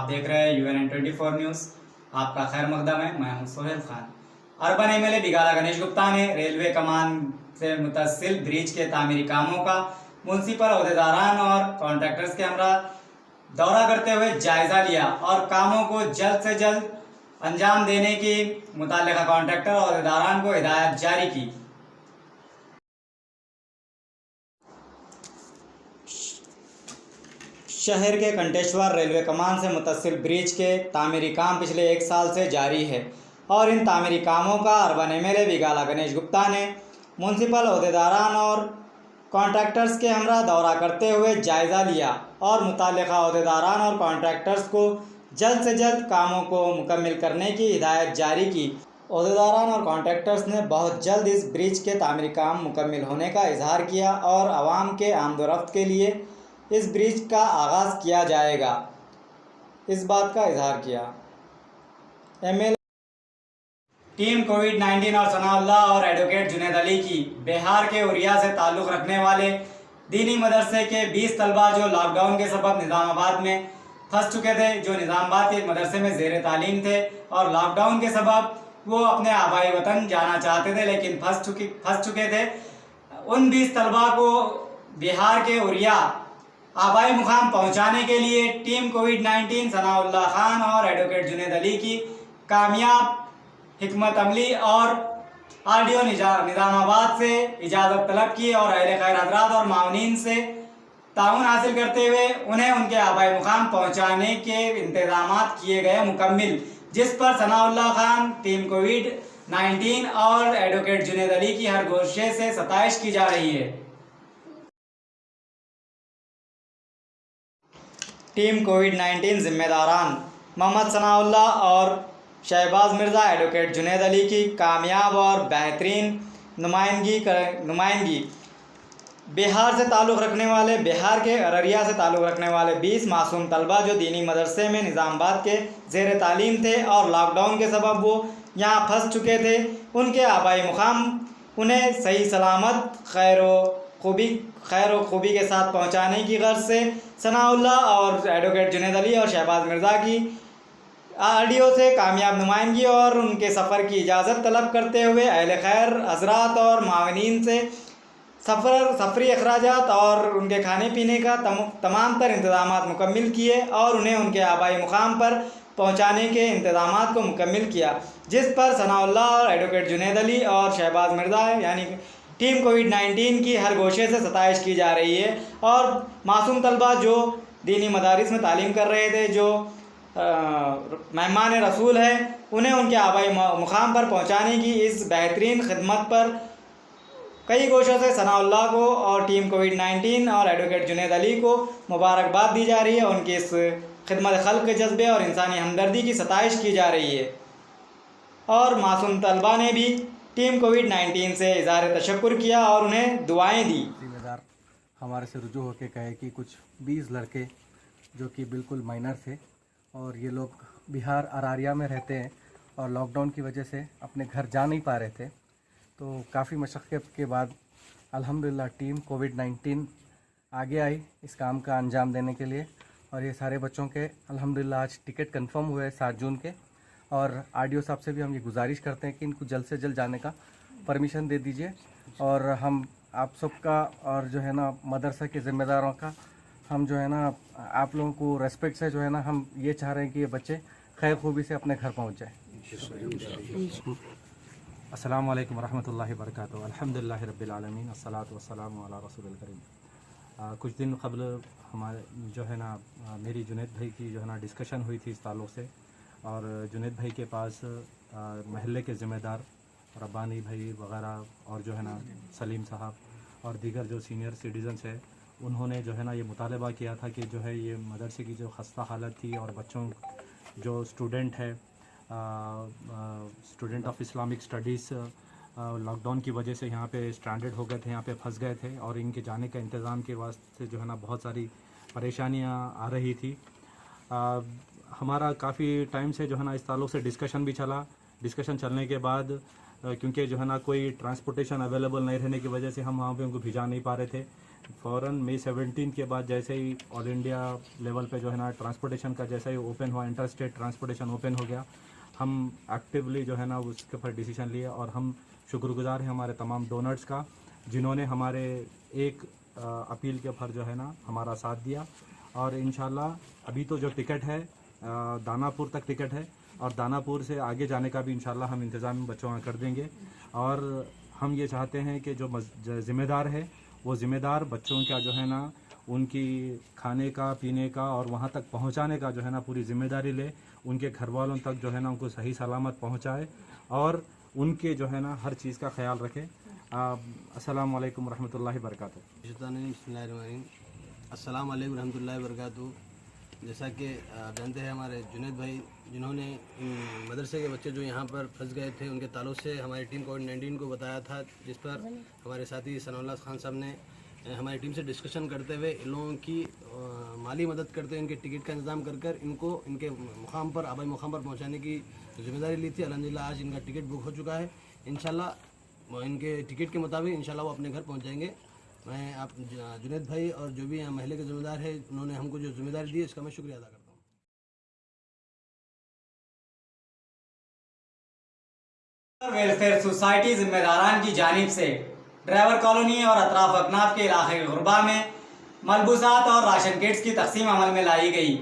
देख रहे हैं UNN 24 न्यूज़। आपका खैर मकदम है। मैं हूं सोहेल खान। अर्बन MLA बिगाला गणेश गुप्ता ने रेलवे कमान से मुतसिल ब्रिज के तामीरी कामों का म्युनिसिपल अहदेदारान और कॉन्ट्रैक्टर्स के हमरा दौरा करते हुए जायजा लिया और कामों को जल्द से जल्द अंजाम देने की मुताल्लिका कॉन्ट्रैक्टर और अहदेदारान को हिदायत जारी की। शहर के कंटेश्वर रेलवे कमान से मुतसिल ब्रिज के तामीरी काम पिछले 1 साल से जारी है और इन तामीरी कामों का अर्बन MLA बिगाला गणेश गुप्ता ने म्युनिसिपल अहदेदारान और कॉन्ट्रैक्टर्स के हमरा दौरा करते हुए जायज़ा लिया और मुताल्लिका अहदेदारान और कॉन्ट्रैक्टर्स को जल्द से जल्द कामों को मुकम्मल करने की हिदायत जारी की। अहदेदारान और कॉन्ट्रैक्टर्स ने बहुत जल्द इस ब्रिज के तामीरी काम मुकम्मल होने का इजहार किया और आवाम के आमदोरफ्त के लिए इस ब्रिज का आगाज़ किया जाएगा, इस बात का इजहार किया। MLA टीम कोविड-19 और सनाउल्लाह और एडवोकेट जुनैद अली की बिहार के उरिया से ताल्लुक़ रखने वाले दीनी मदरसे के 20 तलबा जो लॉकडाउन के सबब निज़ामाबाद में फंस चुके थे, जो निज़ामाबाद के एक मदरसे में ज़ेर तालीम थे और लॉकडाउन के सबब वो अपने आबाई वतन जाना चाहते थे लेकिन फंस चुके थे। उन 20 तलबा को बिहार के उरिया आबाई मुकाम पहुंचाने के लिए टीम कोविड-19 सनाउल्लाह खान और एडवोकेट जुनैद अली की कामयाब हिकमत अमली और RDO निज़ामाबाद से इजाज़त तलब की और अहले खैर हज़रात और माउनीन से ताउन हासिल करते हुए उन्हें उनके आबाई मुकाम पहुंचाने के इंतज़ामात किए गए मुकम्मिल, जिस पर सनाउल्लाह खान, टीम कोविड-19 और एडवोकेट जुनैद अली की हर गोशे से सताइश की जा रही है। टीम कोविड-19 जिम्मेदारान मोहम्मद सनाउल्लाह और शहबाज मिर्ज़ा एडवोकेट जुनैद अली की कामयाब और बेहतरीन नुमाइंदगी बिहार से ताल्लुक़ रखने वाले बिहार के अररिया से ताल्लुक़ रखने वाले 20 मासूम तलबा जो दीनी मदरसे में निज़ामाबाद के ज़ेर तालीम थे और लॉकडाउन के सबब वो यहाँ फंस चुके थे, उनके आबाई मुकाम उन्हें सही सलामत खैर व खूबी के साथ पहुँचाने की गर्ज से सनाउल्लाह और एडवोकेट जुनैद अली और शहबाज मिर्ज़ा की RDO से कामयाब नुमाइंदगी और उनके सफ़र की इजाज़त तलब करते हुए अहले खैर हज़रात और मावनीन से सफ़री अखराजात और उनके खाने पीने का तमाम तर इंतज़ामात मुकम्मिल किए और उन्हें उनके आबाई मुकाम पर पहुँचाने के इंतज़ामात को मुकम्मिल किया, जिस पर सनाउल्लाह और एडवोकेट जुनैद अली और शहबाज मिर्ज़ा यानी टीम कोविड-19 की हर गोशे से सताइश की जा रही है और मासूम तलबा जो दीनी मदारिस में तालीम कर रहे थे, जो मेहमान रसूल है, उन्हें उनके आबाई मुकाम पर पहुंचाने की इस बेहतरीन खिदमत पर कई गोशों से सनाउल्लाह को और टीम कोविड-19 और एडवोकेट जुनैद अली को मुबारकबाद दी जा रही है। उनकी इस खिदमत खल्क़ के जज्बे और इंसानी हमदर्दी की सताइश की जा रही है और मासूम तलबा ने भी टीम कोविड-19 से इज़हार तशक्कुर किया और उन्हें दुआएं दी। जिम्मेदार हमारे से रुजू होकर कहे कि कुछ 20 लड़के जो कि बिल्कुल माइनर थे और ये लोग बिहार अरारिया में रहते हैं और लॉकडाउन की वजह से अपने घर जा नहीं पा रहे थे, तो काफ़ी मशक्क़त के बाद अल्हम्दुलिल्लाह टीम कोविड-19 आगे आई इस काम का अंजाम देने के लिए और ये सारे बच्चों के अल्हम्दुलिल्लाह आज टिकट कंफर्म हुए 7 जून के और RDO साहब से भी हम ये गुजारिश करते हैं कि इनको जल्द से जल्द जाने का परमिशन दे दीजिए और हम आप सबका और जो है ना मदरसा के ज़िम्मेदारों का हम जो है ना आप लोगों को रेस्पेक्ट से जो है ना हम ये चाह रहे हैं कि ये बच्चे खैर खूबी से अपने घर पहुंच जाए। अस्सलामु अलैकुम रहमतुल्लाहि व बरकातुहू। अल्हम्दुलिल्लाहि रब्बिल आलमीन अस्सलातु वस्सलामु अला रसूलिल करीम। कुछ दिन क़ब्ल हमारे जो है ना मेरी जुनैद भाई की जो है ना डिस्कशन हुई थी इस ताल्लुक़ से और जुनैद भाई के पास महल्ले के ज़िम्मेदार रब्बानी भाई वग़ैरह और जो है ना सलीम साहब और दीगर जो सीनियर सिटीज़न्स है, उन्होंने जो है ना ये मुतालबा किया था कि जो है ये मदरसे की जो खस्ता हालत थी और बच्चों जो स्टूडेंट है student of Islamic studies lockdown की वजह से यहाँ पे स्ट्रैंडेड हो गए थे, यहाँ पे फंस गए थे और इनके जाने का इंतज़ाम के वास्ते जो है ना बहुत सारी परेशानियाँ आ रही थी। हमारा काफ़ी टाइम से जो है ना इस ताल्लुक़ से डिस्कशन भी चला। डिस्कशन चलने के बाद क्योंकि जो है ना कोई ट्रांसपोर्टेशन अवेलेबल नहीं रहने की वजह से हम वहाँ पे उनको भिजा नहीं पा रहे थे, फ़ौरन मई 17 के बाद जैसे ही ऑल इंडिया लेवल पे जो है ना ट्रांसपोर्टेशन का जैसे ही ओपन हुआ, इंटर स्टेट ट्रांसपोर्टेशन ओपन हो गया, हम एक्टिवली जो है ना उसके ऊपर डिसीजन लिए। और हम शुक्रगुजार हैं हमारे तमाम डोनर्स का, जिन्होंने हमारे एक अपील के ऊपर जो है ना हमारा साथ दिया। और इंशाल्लाह अभी तो जो टिकट है दानापुर तक टिकट है, और दानापुर से आगे जाने का भी इंशाल्लाह हम इंतज़ाम बच्चों का कर देंगे। और हम ये चाहते हैं कि जो ज़िम्मेदार है वो ज़िम्मेदार बच्चों का जो है ना उनकी खाने का, पीने का और वहाँ तक पहुँचाने का जो है ना पूरी ज़िम्मेदारी ले, उनके घर वालों तक जो है ना उनको सही सलामत पहुँचाए और उनके जो है ना हर चीज़ का ख्याल रखे। अस्सलाम वालेकुम रहमतुल्लाहि बरकातहू। अस्सलाम वालेकुम रहमतुल्लाहि बरकातहू। जैसा कि जानते हैं हमारे जुनैद भाई, जिन्होंने मदरसे के बच्चे जो यहाँ पर फंस गए थे उनके ताल्लुक़ से हमारी टीम कोविड-19 को बताया था, जिस पर हमारे साथी सनाउल्लाह खान साहब ने हमारी टीम से डिस्कशन करते हुए इन लोगों की माली मदद करते हुए इनके टिकट का इंतज़ाम कर इनको इनके मुकाम पर, आबाई मुकाम पर पहुँचाने की जिम्मेदारी ली थी। अल्हम्दुलिल्लाह आज इनका टिकट बुक हो चुका है। इंशाल्लाह इनके टिकट के मुताबिक इंशाल्लाह वो अपने घर पहुँच जाएंगे। मैं आप जुनैद भाई और जो भी यहाँ महल्ले के ज़िम्मेदार है, उन्होंने हमको जो जिम्मेदारी दी है इसका मैं शुक्रिया अदा करता हूँ। वेलफेयर सोसाइटी जिम्मेदारान की जानिब से ड्राइवर कॉलोनी और अतराफ अकनाफ के इलाके गुरबा में मलबूसात और राशन किट्स की तकसीम अमल में लाई गई।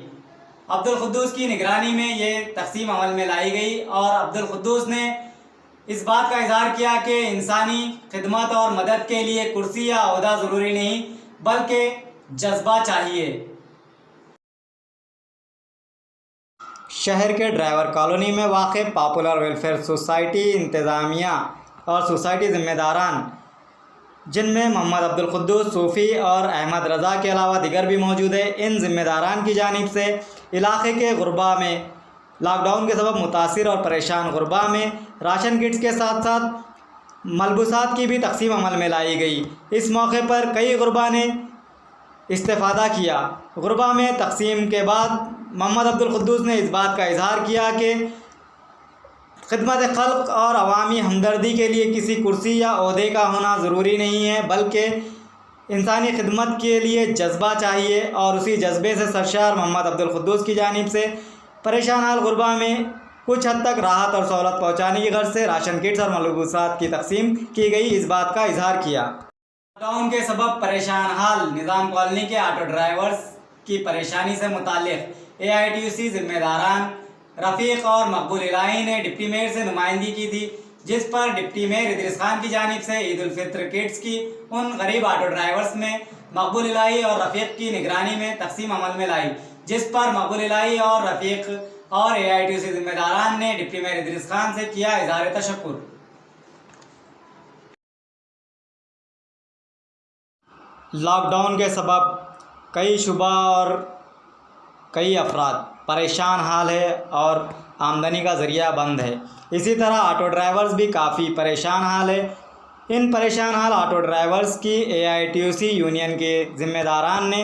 अब्दुल कुद्दूस की निगरानी में ये तकसीम अमल में लाई गई और अब्दुल कुद्दूस ने इस बात का इजहार किया कि इंसानी खिदमत और मदद के लिए कुर्सी या ओहदा ज़रूरी नहीं, बल्कि जज्बा चाहिए। शहर के ड्राइवर कॉलोनी में वाक़ पॉपुलर वेलफेयर सोसाइटी इंतज़ामिया और सोसाइटी ज़िम्मेदारान, जिनमें मोहम्मद अब्दुल कुद्दूस सूफ़ी और अहमद रज़ा के अलावा दिगर भी मौजूद है, इन ज़िम्मेदारान की जानिब से इलाके के गुरबा में लॉकडाउन के सबब मुतासिर और परेशान गुरबा में राशन किट्स के साथ साथ मलबूसात की भी तकसीम अमल में लाई गई। इस मौके पर कई गुरबा ने इस्तेफ़ादा किया। गुरबा में तकसीम के बाद मोहम्मद अब्दुल कुद्दूस ने इस बात का इजहार किया कि खिदमत खल्क़ और अवामी हमदर्दी के लिए किसी कुर्सी या ओहदे का होना ज़रूरी नहीं है, बल्कि इंसानी खिदमत के लिए जज्बा चाहिए। और उसी जज्बे से सरशार मोहम्मद अब्दुल कुद्दूस की जानिब से परेशान हाल गुरबा में कुछ हद तक राहत और सहूलत पहुँचाने की गर्ज से राशन किट्स और मलबूसात की तकसीम की गई। इस बात का इजहार किया। लॉकडाउन के सबब परेशान हाल निज़ाम कॉलोनी के ऑटो ड्राइवर्स की परेशानी से मुताल्लिक़ AITUC ज़िम्मेदारान रफ़ीक और मकबूल इलाही ने डिप्टी मेयर से नुमाइंदगी की थी, जिस पर डिप्टी मेयर इदरीस खान की जानिब से ईद उल फित्र किट्स की उन गरीब ऑटो ड्राइवर्स में मकबूल इलाही और रफ़ीक की निगरानी में तकसीम अमल में लाई, जिस पर मकबूल इलाही और रफ़ीक और AITUC ज़िम्मेदारान ने डिप्टी मेयर इदरीस खान से किया इज़हार तशक्कुर। लॉकडाउन के सबब कई शुबा और कई अफराद परेशान हाल है और आमदनी का ज़रिया बंद है। इसी तरह ऑटो ड्राइवर्स भी काफ़ी परेशान हाल है। इन परेशान हाल ऑटो ड्राइवर्स की AITUC यूनियन के ज़िम्मेदारान ने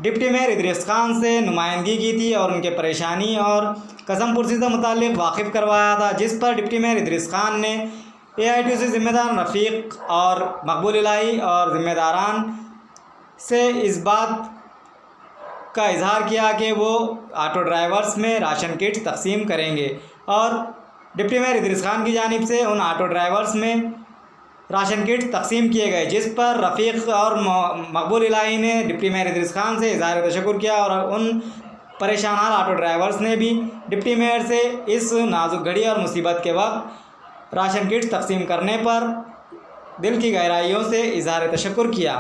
डिप्टी मेयर इदरीस खान से नुमाइंदगी की थी और उनके परेशानी और कसम पुरसी से मुताल्लिक़ वाकिफ़ करवाया था, जिस पर डिप्टी मेयर इदरीस खान ने AITUC ज़िम्मेदार रफ़ीक और मकबूल इलाही और ज़िम्मेदारान से इस बात का इजहार किया कि वो ऑटो ड्राइवर्स में राशन किट्स तकसीम करेंगे। और डिप्टी मेयर इदरीस खान की जानिब से उन ऑटो ड्राइवर्स में राशन किट्स तकसीम किए गए, जिस पर रफ़ीक और मकबूल इलाही ने डिप्टी मेयर इदरीस खान से इजहार तशक्कुर किया। और उन परेशान हाल ऑटो ड्राइवर्स ने भी डिप्टी मेयर से इस नाजुक घड़ी और मुसीबत के वक्त राशन किट्स तकसीम करने पर दिल की गहराइयों से इजहार तशक्कुर किया।